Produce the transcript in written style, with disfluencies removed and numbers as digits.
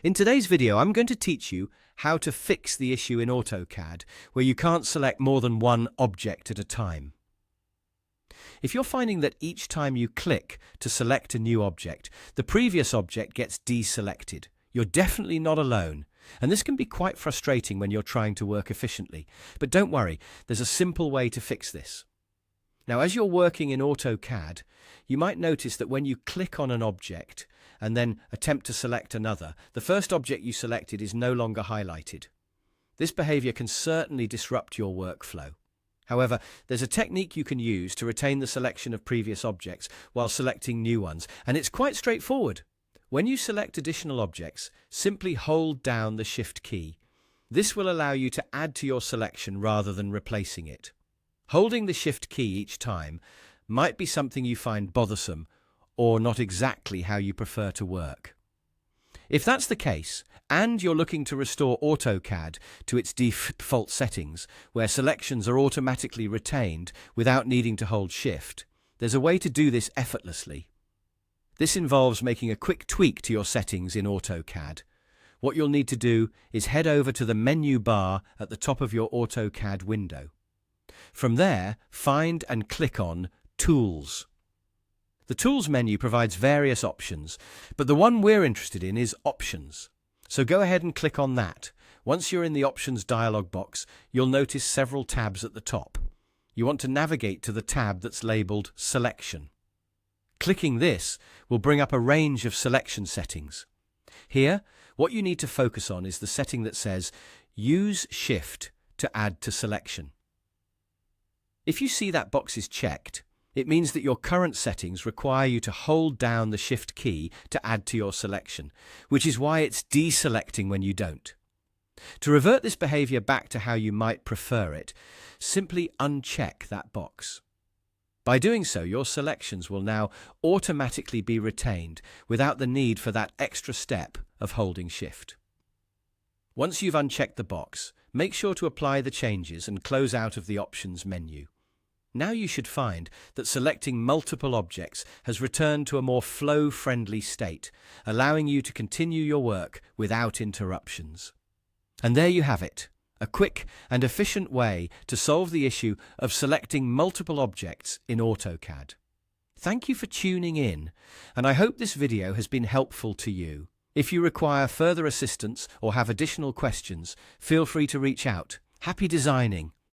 In today's video, I'm going to teach you how to fix the issue in AutoCAD where you can't select more than one object at a time. If you're finding that each time you click to select a new object, the previous object gets deselected, you're definitely not alone, and this can be quite frustrating when you're trying to work efficiently. But don't worry, there's a simple way to fix this. Now, as you're working in AutoCAD, you might notice that when you click on an object and then attempt to select another, the first object you selected is no longer highlighted. This behavior can certainly disrupt your workflow. However, there's a technique you can use to retain the selection of previous objects while selecting new ones, and it's quite straightforward. When you select additional objects, simply hold down the Shift key. This will allow you to add to your selection rather than replacing it. Holding the Shift key each time might be something you find bothersome or not exactly how you prefer to work. If that's the case, and you're looking to restore AutoCAD to its default settings, where selections are automatically retained without needing to hold Shift, there's a way to do this effortlessly. This involves making a quick tweak to your settings in AutoCAD. What you'll need to do is head over to the menu bar at the top of your AutoCAD window. From there, find and click on Tools. The Tools menu provides various options, but the one we're interested in is Options. So go ahead and click on that. Once you're in the Options dialog box, you'll notice several tabs at the top. You want to navigate to the tab that's labeled Selection. Clicking this will bring up a range of selection settings. Here, what you need to focus on is the setting that says Use Shift to add to selection. If you see that box is checked, it means that your current settings require you to hold down the Shift key to add to your selection, which is why it's deselecting when you don't. To revert this behavior back to how you might prefer it, simply uncheck that box. By doing so, your selections will now automatically be retained without the need for that extra step of holding Shift. Once you've unchecked the box, make sure to apply the changes and close out of the Options menu. Now you should find that selecting multiple objects has returned to a more flow-friendly state, allowing you to continue your work without interruptions. And there you have it, a quick and efficient way to solve the issue of selecting multiple objects in AutoCAD. Thank you for tuning in, and I hope this video has been helpful to you. If you require further assistance or have additional questions, feel free to reach out. Happy designing!